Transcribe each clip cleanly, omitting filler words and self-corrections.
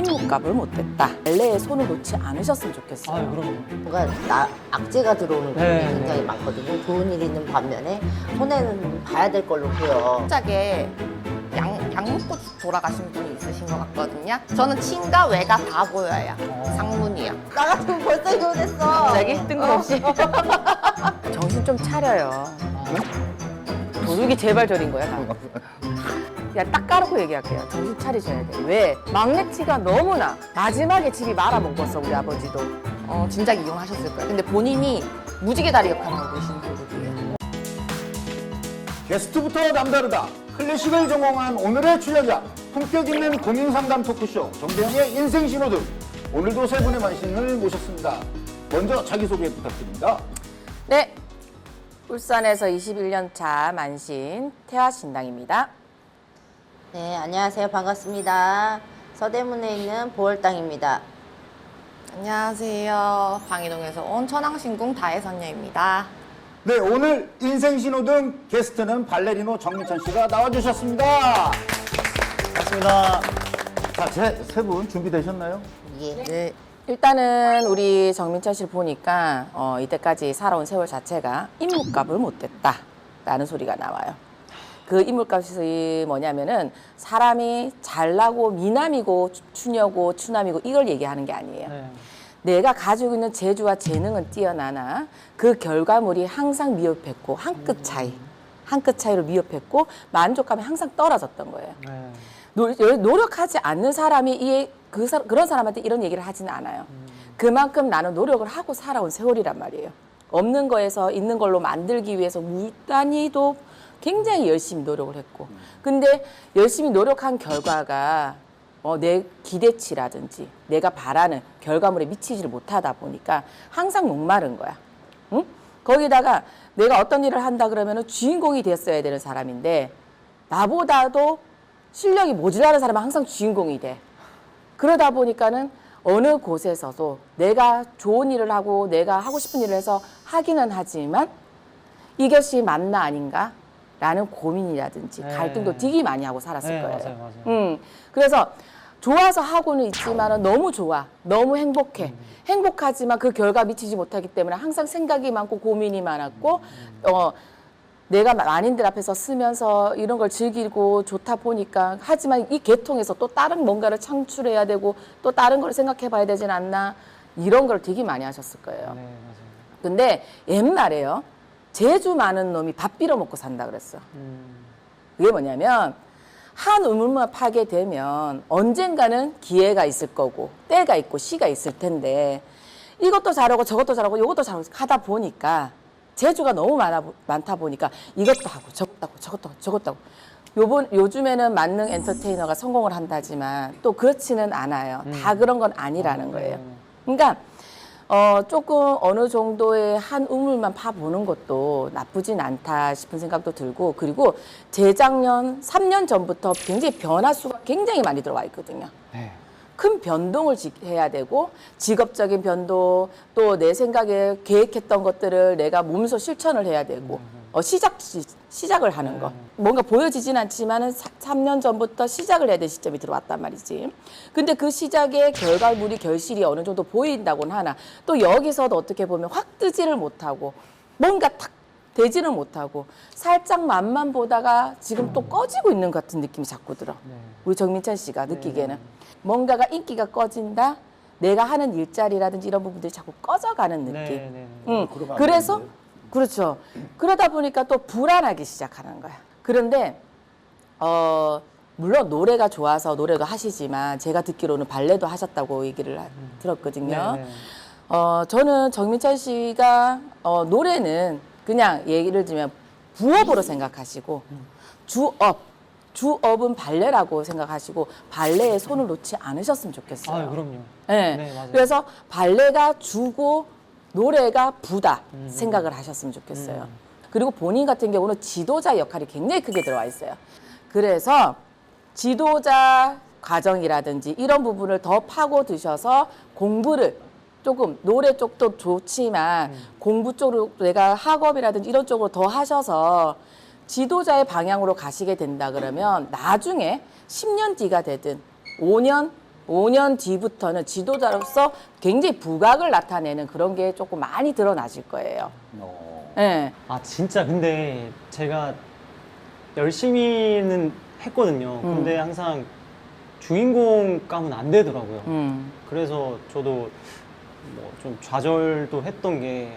입문값을 못했다. 발레에 손을 놓지 않으셨으면 좋겠어요. 아, 그럼요. 뭔가 악재가 들어오는 분이 네, 굉장히 많거든요. 좋은 일 있는 반면에 손해는 봐야 될 걸로 보여. 갑자기 약 먹고 돌아가신 분이 있으신 것 같거든요. 저는 친가 외가 다 보여요. 상문이요. 나 같으면 벌써 이혼했어. 갑자기 뜬금없이 정신 좀 차려요. 도둑이 제발 저린 거야. 나. 야, 딱 까놓고 얘기할게요. 정신 차리셔야 돼. 왜? 막내치가 너무나 마지막에 집이 말아먹었어, 우리 아버지도. 진작 이혼하셨을 거예요. 근데 본인이 무지개 다리 역할을 하고 계시는 분들이에요. 게스트부터 남다르다. 클래식을 전공한 오늘의 출연자. 품격 있는 고민상담 토크쇼 정대영의 인생신호등. 오늘도 세 분의 만신을 모셨습니다. 먼저 자기소개 부탁드립니다. 네. 울산에서 21년 차 만신 태화신당입니다. 네, 안녕하세요. 반갑습니다. 서대문에 있는 보월당입니다. 안녕하세요. 방이동에서 온 천왕신궁 다혜선녀입니다. 네, 오늘 인생신호등 게스트는 발레리노 정민찬 씨가 나와주셨습니다. 반갑습니다. 자, 세 분 준비되셨나요? 예. 네. 일단은 우리 정민찬 씨를 보니까 이때까지 살아온 세월 자체가 입문값을 못했다라는 소리가 나와요. 그 입문값이 뭐냐면은 사람이 잘나고 미남이고 추녀고 추남이고 이걸 얘기하는 게 아니에요. 네. 내가 가지고 있는 재주와 재능은 뛰어나나 그 결과물이 항상 미흡했고 한 끗 차이로 미흡했고 만족감이 항상 떨어졌던 거예요. 네. 노력하지 않는 사람이 그런 사람한테 이런 얘기를 하지는 않아요. 그만큼 나는 노력을 하고 살아온 세월이란 말이에요. 없는 거에서 있는 걸로 만들기 위해서 무단히도 굉장히 열심히 노력을 했고, 근데 열심히 노력한 결과가 내 기대치라든지 내가 바라는 결과물에 미치지를 못하다 보니까 항상 목마른 거야. 응? 거기다가 내가 어떤 일을 한다 그러면 주인공이 됐어야 되는 사람인데 나보다도 실력이 모자라는 사람은 항상 주인공이 돼. 그러다 보니까는 어느 곳에서도 내가 좋은 일을 하고 내가 하고 싶은 일을 해서 하기는 하지만 이것이 맞나 아닌가? 라는 고민이라든지 네. 갈등도 되게 많이 하고 살았을 네, 거예요. 맞아요. 그래서 좋아서 하고는 있지만 너무 좋아. 너무 행복해. 행복하지만 그 결과 미치지 못하기 때문에 항상 생각이 많고 고민이 많았고 내가 만인들 앞에서 쓰면서 이런 걸 즐기고 좋다 보니까 하지만 이 계통에서 또 다른 뭔가를 창출해야 되고 또 다른 걸 생각해 봐야 되진 않나 이런 걸 되게 많이 하셨을 거예요. 네, 맞아요. 근데 옛말에요. 재주 많은 놈이 밥 빌어 먹고 산다 그랬어. 그게 뭐냐면 한 우물만 파게 되면 언젠가는 기회가 있을 거고 때가 있고 시가 있을 텐데 이것도 잘하고 저것도 잘하고 이것도 잘하고 하다 보니까 재주가 너무 많다 보니까 이것도 하고 저것도 하고 요즘에는 만능 엔터테이너가 성공을 한다지만 또 그렇지는 않아요. 다 그런 건 아니라는 거예요. 그러니까 조금 어느 정도의 한 우물만 파보는 것도 나쁘진 않다 싶은 생각도 들고, 그리고 재작년 3년 전부터 굉장히 변화수가 굉장히 많이 들어와 있거든요. 네. 큰 변동을 해야 되고 직업적인 변동 또 내 생각에 계획했던 것들을 내가 몸소 실천을 해야 되고 시작을 하는 거. 뭔가 보여지진 않지만은 3년 전부터 시작을 해야 될 시점이 들어왔단 말이지. 근데 그 시작의 결과물이 결실이 어느 정도 보인다고는 하나 또 여기서도 어떻게 보면 확 뜨지를 못하고 뭔가 탁 되지는 못하고 살짝 맛만 보다가 지금 또 꺼지고 있는 것 같은 느낌이 자꾸 들어. 우리 정민찬 씨가 느끼기에는 뭔가가 인기가 꺼진다. 내가 하는 일자리라든지 이런 부분들이 자꾸 꺼져가는 느낌. 네. 그러면 안 그래서 되는데요? 그렇죠. 그러다 보니까 또 불안하기 시작하는 거야. 그런데 물론 노래가 좋아서 노래도 하시지만 제가 듣기로는 발레도 하셨다고 얘기를 들었거든요. 네. 저는 정민찬 씨가 노래는 그냥 예를 들면 부업으로 생각하시고 주업은 발레라고 생각하시고 발레에 손을 놓지 않으셨으면 좋겠어요. 아, 그럼요. 네. 네, 맞아요. 그래서 발레가 주고 노래가 부다 생각을 하셨으면 좋겠어요. 그리고 본인 같은 경우는 지도자 역할이 굉장히 크게 들어와 있어요. 그래서 지도자 과정이라든지 이런 부분을 더 파고드셔서 공부를 조금 노래 쪽도 좋지만 공부 쪽으로 내가 학업이라든지 이런 쪽으로 더 하셔서 지도자의 방향으로 가시게 된다 그러면 나중에 10년 뒤가 되든 5년 5년 뒤부터는 지도자로서 굉장히 부각을 나타내는 그런 게 조금 많이 드러나실 거예요. 예. 아 진짜 근데 제가 열심히는 했거든요. 근데 항상 주인공감은 안 되더라고요. 그래서 저도 뭐 좀 좌절도 했던 게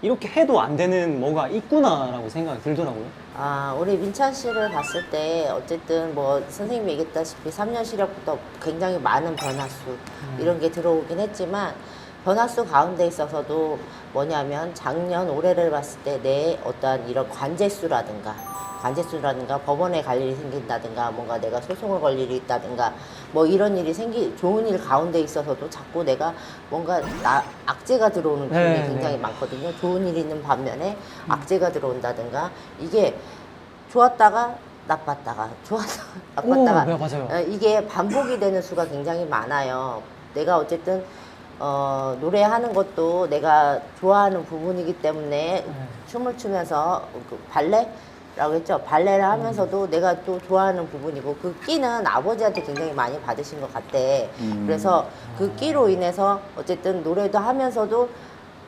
이렇게 해도 안 되는 뭐가 있구나라고 생각이 들더라고요. 아, 우리 민찬 씨를 봤을 때 어쨌든 뭐 선생님이 얘기했다시피 3년 시력부터 굉장히 많은 변화수 이런 게 들어오긴 했지만 변화수 가운데 있어서도 뭐냐면 작년 올해를 봤을 때 내 어떠한 이런 관제수라든가 법원에 갈 일이 생긴다든가 뭔가 내가 소송을 걸 일이 있다든가 뭐 이런 일이 좋은 일 가운데 있어서도 자꾸 내가 뭔가 악재가 들어오는 기운이 네, 굉장히 네. 많거든요. 좋은 일 있는 반면에 악재가 들어온다든가 이게 좋았다가 나빴다가 좋았다가 나빴다가 네, 맞아요. 이게 반복이 되는 수가 굉장히 많아요. 내가 어쨌든 노래하는 것도 내가 좋아하는 부분이기 때문에 춤을 추면서 그 발레라고 했죠. 발레를 하면서도 내가 또 좋아하는 부분이고 그 끼는 아버지한테 굉장히 많이 받으신 것 같대. 그래서 그 끼로 인해서 어쨌든 노래도 하면서도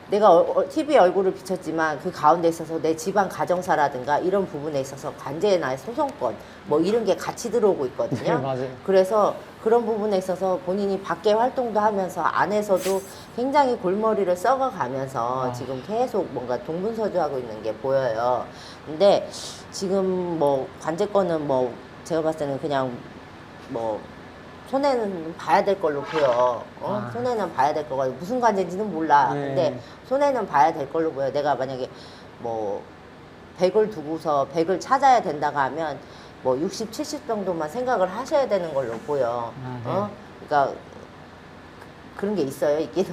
내가 TV에 얼굴을 비쳤지만 그 가운데 있어서 내 집안 가정사라든가 이런 부분에 있어서 관제나 소송권 뭐 이런 게 같이 들어오고 있거든요. 네, 맞아요. 그래서 그런 부분에 있어서 본인이 밖에 활동도 하면서 안에서도 굉장히 골머리를 썩어가면서 지금 계속 뭔가 동분서주하고 있는 게 보여요. 근데 지금 뭐 관제권은 뭐 제가 봤을 때는 그냥 뭐 손해는 봐야 될 걸로 보여. 손해는 봐야 될 거가 무슨 관제인지는 몰라. 네. 근데 손해는 봐야 될 걸로 보여. 내가 만약에 뭐 100을 두고서 100을 찾아야 된다고 하면 뭐 60, 70 정도만 생각을 하셔야 되는 걸로 보여. 그러니까 그런 게 있어요. 있긴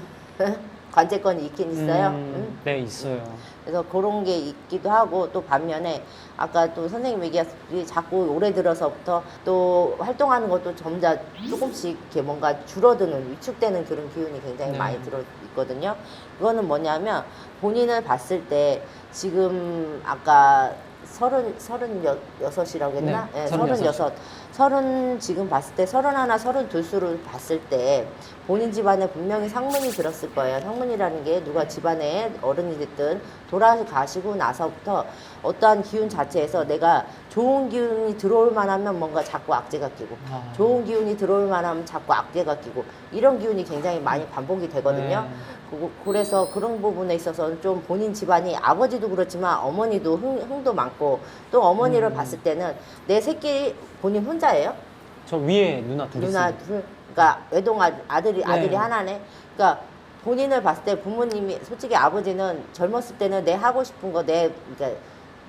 관제권이 있긴 있어요. 응? 네, 있어요. 그래서 그런 게 있기도 하고 또 반면에 아까 또 선생님 얘기하셨듯이 자꾸 올해 들어서부터 또 활동하는 것도 점차 조금씩 이렇게 뭔가 줄어드는 위축되는 그런 기운이 굉장히 네. 많이 들어 있거든요. 그거는 뭐냐면 본인을 봤을 때 지금 아까 36이라고 했나? 네, 네, 36. 30 지금 봤을 때 31, 32수를 봤을 때 본인 집안에 분명히 상문이 들었을 거예요. 상문이라는 게 누가 집안에 어른이 됐든 돌아가시고 나서부터 어떠한 기운 자체에서 내가 좋은 기운이 들어올 만하면 뭔가 자꾸 악재가 끼고 좋은 기운이 들어올 만하면 자꾸 악재가 끼고 이런 기운이 굉장히 많이 반복이 되거든요. 그래서 그런 부분에 있어서는 좀 본인 집안이 아버지도 그렇지만 어머니도 흥도 많고 또 어머니를 봤을 때는 내 새끼 본인 혼자예요? 저 위에 누나 둘 누나 있어요. 둘, 그러니까 외동 아들이 네. 하나네. 그러니까 본인을 봤을 때 부모님이 솔직히 아버지는 젊었을 때는 내 하고 싶은 거 그러니까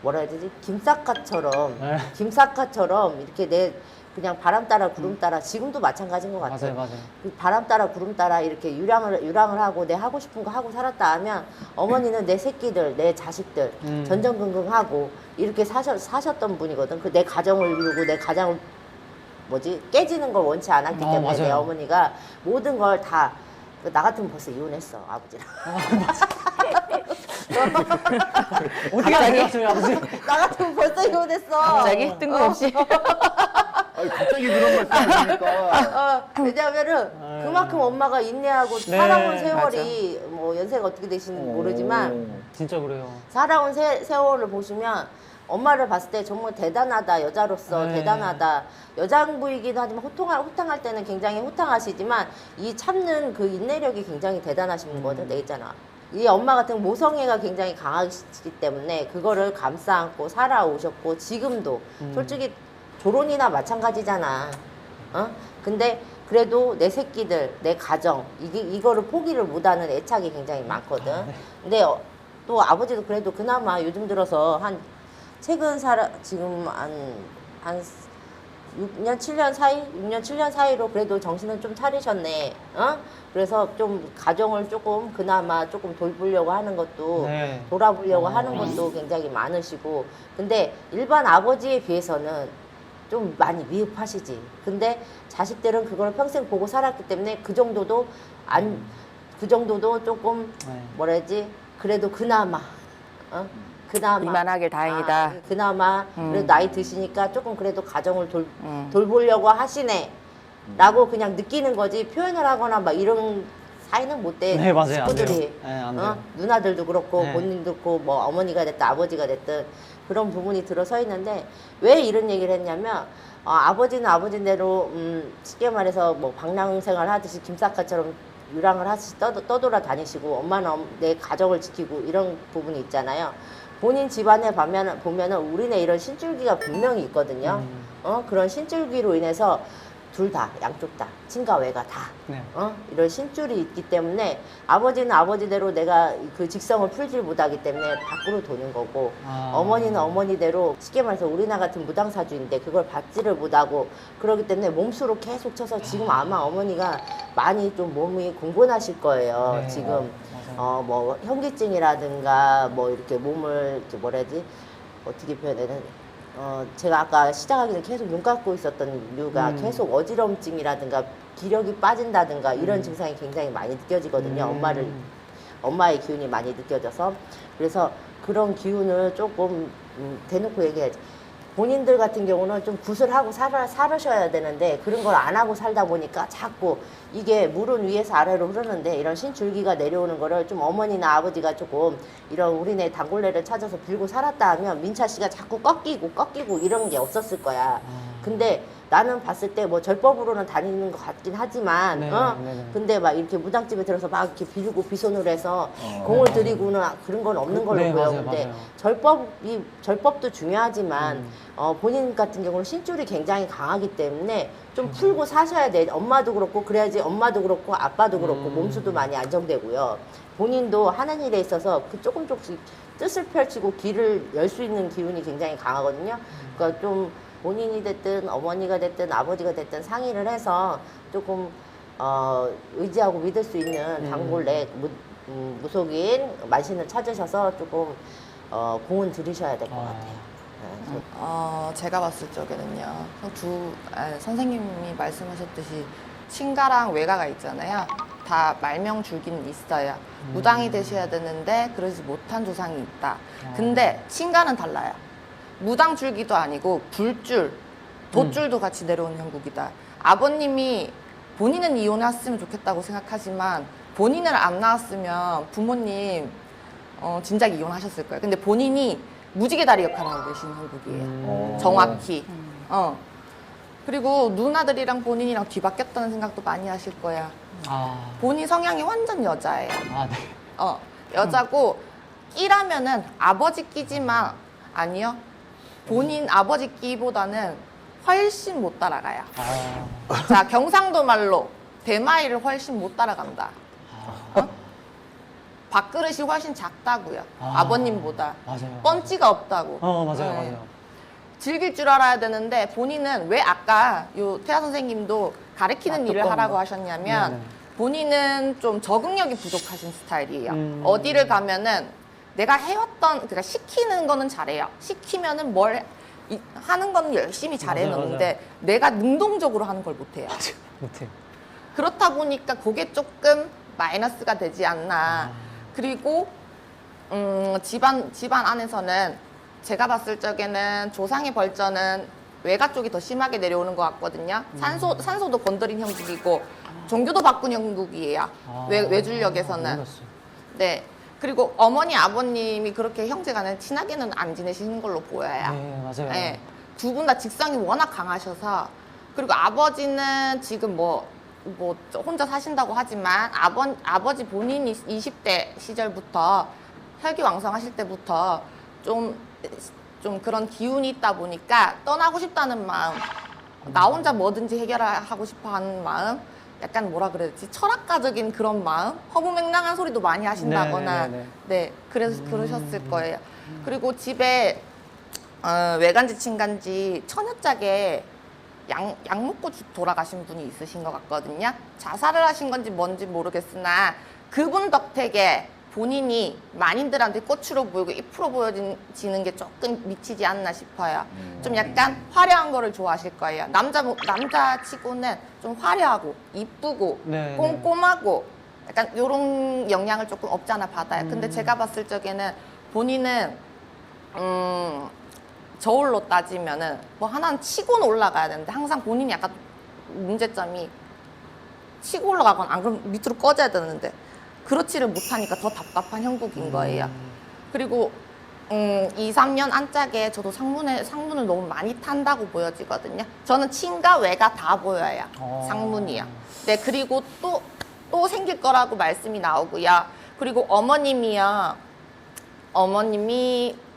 뭐라 해야 되지? 김삿갓처럼 네. 김삿갓처럼 이렇게 내 그냥 바람 따라 구름 따라 지금도 마찬가지인 것 같아요. 맞아요. 그 바람 따라 구름 따라 이렇게 유랑을 하고 내 하고 싶은 거 하고 살았다 하면 어머니는 내 새끼들, 내 자식들 전전긍긍하고 이렇게 사셨던 분이거든. 그 내 가정을 이루고 내 가정을 깨지는 걸 원치 않았기 때문에 맞아요. 내 어머니가 모든 걸 다 나 같으면 벌써 이혼했어 아버지랑. 어떻게 아세요, 저희 아버지? 나 같으면 벌써 이혼했어. 갑자기 뜬금없이. 아니, 갑자기 그런 말씀하시니까. 왜냐면은 그만큼 엄마가 인내하고 네, 살아온 세월이 뭐 연세가 어떻게 되시는지 모르지만 진짜 그래요. 살아온 세월을 보시면 엄마를 봤을 때 정말 대단하다. 여자로서 네. 대단하다. 여장부이기도 하지만 호탕할 때는 굉장히 호탕하시지만 이 참는 그 인내력이 굉장히 대단하신 거거든. 내 있잖아. 이 엄마 같은 모성애가 굉장히 강하시기 때문에 그거를 감싸 안고 살아오셨고 지금도 솔직히 조론이나 마찬가지잖아. 근데 그래도 내 새끼들, 내 가정 이거를 포기를 못하는 애착이 굉장히 많거든. 근데 또 아버지도 그래도 그나마 요즘 들어서 최근 지금 한 6년, 7년 사이로 그래도 정신은 좀 차리셨네. 그래서 좀 가정을 그나마 조금 돌보려고 하는 것도, 네. 돌아보려고 하는 것도 굉장히 많으시고. 근데 일반 아버지에 비해서는 좀 많이 미흡하시지. 근데 자식들은 그걸 평생 보고 살았기 때문에 그 정도도 조금, 네. 뭐라 해야지, 그래도 그나마, 그나마. 이만하길 다행이다. 그나마 그래도 나이 드시니까 조금 그래도 가정을 돌보려고 하시네. 라고 그냥 느끼는 거지 표현을 하거나 막 이런 사이는 못 돼. 네, 맞아요. 안 식구들이. 돼요. 네, 안 돼요. 누나들도 그렇고 네. 본인도 그렇고 뭐 어머니가 됐든 아버지가 됐든 그런 부분이 들어서 있는데 왜 이런 얘기를 했냐면 아버지는 아버지대로 쉽게 말해서 뭐 방랑생활 하듯이 김사과처럼 유랑을 하듯이 떠돌아 다니시고 엄마는 내 가정을 지키고 이런 부분이 있잖아요. 본인 집안에 보면은 우리네 이런 신줄기가 분명히 있거든요. 그런 신줄기로 인해서 둘 다, 양쪽 다, 친가 외가 다, 네. 이런 신줄이 있기 때문에 아버지는 아버지대로 내가 그 직성을 풀질 못하기 때문에 밖으로 도는 거고, 어머니는 어머니대로 쉽게 말해서 우리나 같은 무당사주인데 그걸 받지를 못하고 그러기 때문에 몸수로 계속 쳐서 지금 아마 어머니가 많이 좀 몸이 공곤하실 거예요. 네. 지금 맞아요. 뭐 현기증이라든가 뭐 이렇게 몸을 이렇게 뭐라 해야지 어떻게 표현해야 제가 아까 시작하기 전에 계속 눈 감고 있었던 이유가 계속 어지럼증이라든가 기력이 빠진다든가 이런 증상이 굉장히 많이 느껴지거든요. 엄마의 기운이 많이 느껴져서. 그래서 그런 기운을 조금 대놓고 얘기해야지. 본인들 같은 경우는 좀 구슬하고 살으셔야 되는데 그런 걸 안 하고 살다 보니까 자꾸 이게 물은 위에서 아래로 흐르는데 이런 신줄기가 내려오는 거를 좀 어머니나 아버지가 조금 이런 우리네 단골레를 찾아서 빌고 살았다 하면 민차 씨가 자꾸 꺾이고 이런 게 없었을 거야. 근데 나는 봤을 때 뭐 절법으로는 다니는 것 같긴 하지만 네, 네네. 근데 막 이렇게 무당집에 들어서 막 이렇게 빌고 비손으로 해서 공을 들이고는 그런 건 없는 걸로 네, 보여. 맞아요, 근데 맞아요. 절법도 중요하지만 본인 같은 경우는 신줄이 굉장히 강하기 때문에 좀 풀고 사셔야 돼. 엄마도 그렇고 그래야지 엄마도 그렇고 아빠도 그렇고 몸수도 많이 안정되고요. 본인도 하는 일에 있어서 그 조금씩 뜻을 펼치고 길을 열 수 있는 기운이 굉장히 강하거든요. 그러니까 좀 본인이 됐든 어머니가 됐든 아버지가 됐든 상의를 해서 조금 의지하고 믿을 수 있는 단골내 무속인 만신을 찾으셔서 조금 공은 들이셔야 될 것 같아요. 네. 제가 봤을 적에는요. 선생님이 말씀하셨듯이 친가랑 외가가 있잖아요. 다 말명줄기는 있어요. 무당이 되셔야 되는데 그러지 못한 조상이 있다. 근데 친가는 달라요. 무당줄기도 아니고 불줄, 돛줄도 같이 내려온 형국이다. 아버님이 본인은 이혼했으면 좋겠다고 생각하지만 본인을 안 낳았으면 부모님 진작 이혼하셨을 거예요. 근데 본인이 무지개 다리 역할을 하고 계신 형국이에요. 정확히. 그리고 누나들이랑 본인이랑 뒤바뀌었다는 생각도 많이 하실 거야. 본인 성향이 완전 여자예요. 네. 여자고 끼라면은 아버지 끼지만 아니요. 본인 아버지 끼보다는 훨씬 못 따라가요. 자, 경상도 말로 대마이를 훨씬 못 따라간다. 밥그릇이 훨씬 작다고요. 아버님보다. 맞아요. 뻔찌가 없다고. 맞아요, 네. 맞아요. 즐길 줄 알아야 되는데 본인은 왜 아까 요 태아 선생님도 가르치는 일을 하라고 하셨냐면 네네. 본인은 좀 적응력이 부족하신 스타일이에요. 어디를 가면은 내가 해왔던, 그러니까 시키는 거는 잘해요. 시키면은 하는 건 열심히 잘해놓는데 내가 능동적으로 하는 걸 못해요. 못해요. 그렇다 보니까 그게 조금 마이너스가 되지 않나. 그리고 집안 안에서는 제가 봤을 적에는 조상의 벌전은 외가 쪽이 더 심하게 내려오는 것 같거든요. 산소도 건드린 형국이고 종교도 바꾼 형국이에요. 외줄력에서는. 몰랐어요. 네. 그리고 어머니 아버님이 그렇게 형제간에 친하게는 안 지내시는 걸로 보여요. 네, 맞아요. 네. 두 분 다 직성이 워낙 강하셔서. 그리고 아버지는 지금 뭐 혼자 사신다고 하지만 아버지 본인이 20대 시절부터 혈기왕성하실 때부터 좀 그런 기운이 있다 보니까 떠나고 싶다는 마음, 나 혼자 뭐든지 해결하고 싶어 하는 마음, 약간 뭐라 그래야지, 철학가적인 그런 마음, 허무맹랑한 소리도 많이 하신다거나, 네, 그래서 그러셨을 거예요. 그리고 집에 외간지 친간지 처녀짝에 약 먹고 돌아가신 분이 있으신 것 같거든요. 자살을 하신 건지 뭔지 모르겠으나 그분 덕택에 본인이 만인들한테 꽃으로 보이고 잎으로 보여지는 게 조금 미치지 않나 싶어요. 좀 약간 화려한 거를 좋아하실 거예요. 남자치고는 좀 화려하고 이쁘고 네, 꼼꼼하고 약간 이런 영향을 조금 없지 않아 받아요. 근데 제가 봤을 적에는 본인은 저울로 따지면은 뭐 하나는 치고는 올라가야 되는데 항상 본인이 약간 문제점이 치고 올라가거나 안 그러면 밑으로 꺼져야 되는데 그렇지를 못하니까 더 답답한 형국인 거예요. 그리고 2, 3년 안짝에 저도 상문을 너무 많이 탄다고 보여지거든요. 저는 친가 외가 다 보여요. 상문이요. 네, 그리고 또 생길 거라고 말씀이 나오고요. 그리고 어머님이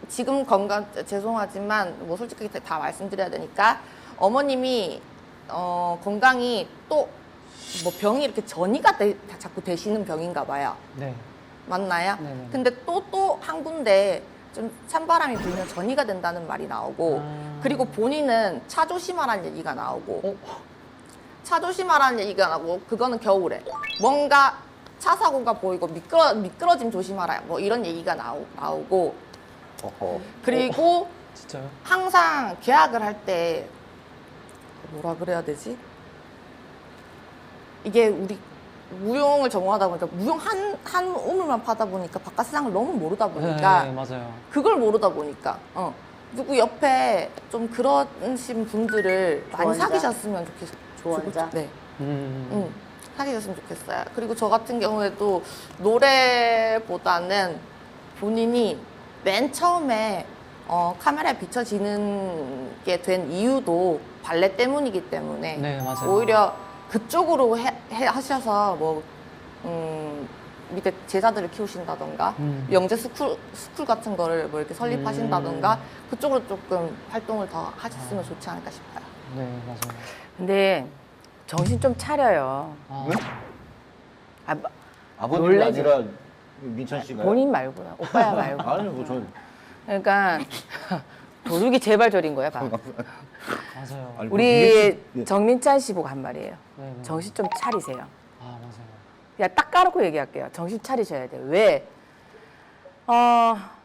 지금 건강 죄송하지만 뭐 솔직히 다 말씀드려야 되니까 어머님이 건강이 또 뭐 병이 이렇게 전이가 자꾸 되시는 병인가 봐요. 네. 맞나요? 네네. 근데 또 한 군데 좀 찬바람이 불면 전이가 된다는 말이 나오고 그리고 본인은 차 조심하라는 얘기가 나오고 차 조심하라는 얘기가 나오고 그거는 겨울에 뭔가 차 사고가 보이고 미끄러짐 조심하라 뭐 이런 얘기가 나오고 그리고 진짜요? 항상 계약을 할 때 뭐라 그래야 되지? 이게 우리 무용을 전공하다 보니까 무용 한 우물만 파다 보니까 바깥 세상을 너무 모르다 보니까 네, 맞아요. 그걸 모르다 보니까 누구 옆에 좀 그러신 분들을 많이 조언자? 사귀셨으면 좋겠어요. 조언자? 네. 음. 사귀셨으면 좋겠어요. 그리고 저 같은 경우에도 노래보다는 본인이 맨 처음에 카메라에 비춰지는 게 된 이유도 발레 때문이기 때문에 네, 맞아요. 오히려 그쪽으로 하셔서 뭐 밑에 제자들을 키우신다던가 영재 스쿨 같은 거를 뭐 이렇게 설립하신다던가 그쪽으로 조금 활동을 더 하셨으면 좋지 않을까 싶어요. 네, 맞아요. 근데 정신 좀 차려요. 아, 아, 아버님이 놀라지. 아니라 민찬 씨가 본인 말고요. 오빠야 말고. 아니 뭐전 그러니까 도둑이 제발 저린 거야, 봐. 맞아요. 아니, 우리 예. 정민찬 씨 보고 한 말이에요. 네, 네. 정신 좀 차리세요. 아, 맞아요. 야, 딱 까놓고 얘기할게요. 정신 차리셔야 돼요. 왜?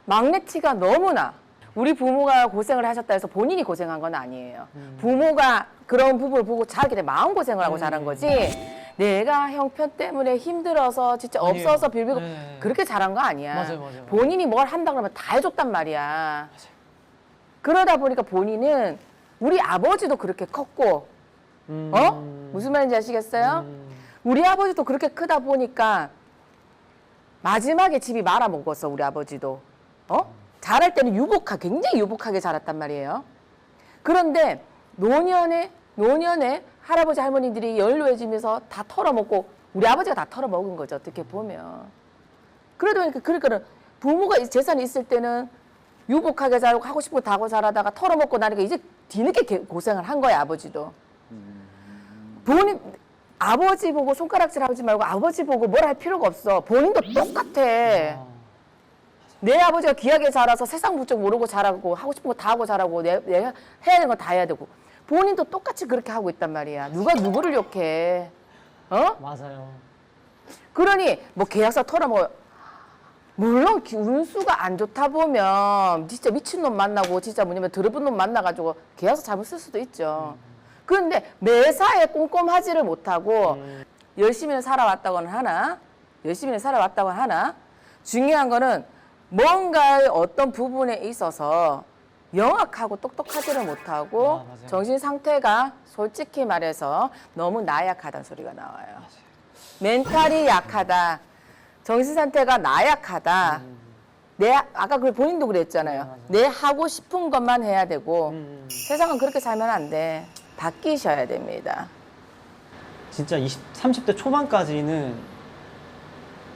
막내티가 너무나 우리 부모가 고생을 하셨다 해서 본인이 고생한 건 아니에요. 부모가 그런 부분을 보고 자라게 돼 마음고생을 하고 자란 거지. 내가 형편 때문에 힘들어서 진짜 아니에요. 없어서 빌비고 네. 그렇게 자란 거 아니야. 맞아요. 본인이 뭘 한다 그러면 다 해줬단 말이야. 그러다 보니까 본인은 우리 아버지도 그렇게 컸고, 무슨 말인지 아시겠어요? 우리 아버지도 그렇게 크다 보니까 마지막에 집이 말아먹었어, 우리 아버지도. 자랄 때는 굉장히 유복하게 자랐단 말이에요. 그런데 노년에 할아버지 할머니들이 연로해지면서 다 털어먹고 우리 아버지가 다 털어먹은 거죠, 어떻게 보면. 그러니까 부모가 재산이 있을 때는 유복하게 자라고 하고 싶은 거 다 하고 자라다가 털어먹고 나니까 이제 뒤늦게 고생을 한 거야, 아버지도. 본인 아버지 보고 손가락질 하지 말고 아버지 보고 뭘 할 필요가 없어. 본인도 똑같아. 내 아버지가 귀하게 자라서 세상 부쩍 모르고 자라고 하고 싶은 거 다 하고 자라고 내가 해야 되는 거 다 해야 되고 본인도 똑같이 그렇게 하고 있단 말이야. 누가 누구를 욕해? 맞아요. 그러니 뭐 계약서 털어먹어. 물론 운수가 안 좋다 보면 진짜 미친놈 만나고 진짜 뭐냐면 더러운 놈 만나가지고 계약서 잘못 쓸 수도 있죠. 그런데 매사에 꼼꼼하지를 못하고 열심히는 살아왔다고는 하나 중요한 거는 뭔가의 어떤 부분에 있어서 영악하고 똑똑하지를 못하고 맞아요. 정신 상태가 솔직히 말해서 너무 나약하다는 소리가 나와요. 멘탈이 약하다. 정신 상태가 나약하다. 아까 그 본인도 그랬잖아요. 내 하고 싶은 것만 해야 되고 세상은 그렇게 살면 안 돼. 바뀌셔야 됩니다. 진짜 30대 초반까지는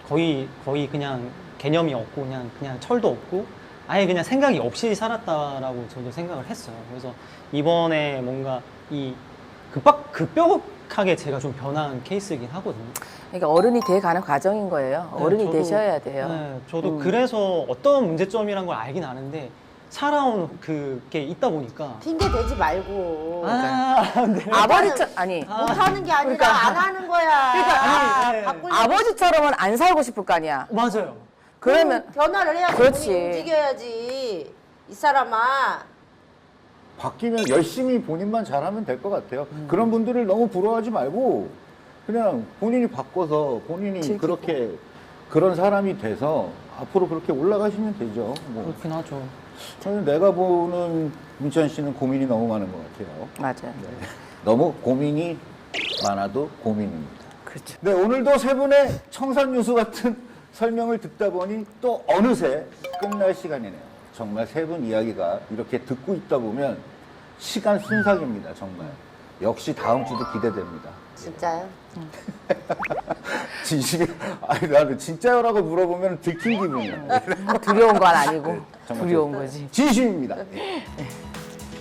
거의 그냥 개념이 없고 그냥 철도 없고 아예 그냥 생각이 없이 살았다라고 저도 생각을 했어요. 그래서 이번에 뭔가 이 급격하게 제가 좀 변한 케이스이긴 하거든요. 그러니까 어른이 돼가는 과정인 거예요. 네, 어른이 저도- 되셔야 돼요. 네, 저도 그래서 어떤 문제점이란 걸 알긴 아는데 살아온 그게 있다 보니까 핑계 대지 말고. 네. 아버지처럼 아니 못하는 게 아니라 그러니까- 안 하는 거야. 아니, 네. 바꾸려고 아버지처럼은 안 살고 싶을 거 아니야. 맞아요. 그러면 변화를 해야지. 그렇지. 본인이 움직여야지. 이 사람아. 바뀌면 열심히 본인만 잘하면 될 것 같아요. 그런 분들을 너무 부러워하지 말고 그냥 본인이 바꿔서 본인이 즐기고. 그렇게 그런 사람이 돼서 앞으로 그렇게 올라가시면 되죠. 뭐. 그렇긴 하죠. 저는 내가 보는 민찬 씨는 고민이 너무 많은 것 같아요. 맞아요. 너무 고민이 많아도 고민입니다. 그렇죠. 네, 오늘도 세 분의 청산유수 같은 설명을 듣다 보니 또 어느새 끝날 시간이네요. 정말 세 분 이야기가 이렇게 듣고 있다 보면 시간 순삭입니다, 정말. 역시 다음 주도 기대됩니다. 진짜요? 진심이, 아니, 나는 진짜요라고 물어보면 들킨 기분이야. 두려운 건 아니고 정말 두려운 거지. 진심입니다.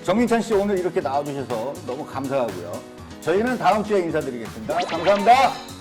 정민찬 씨 오늘 이렇게 나와주셔서 너무 감사하고요. 저희는 다음 주에 인사드리겠습니다. 감사합니다.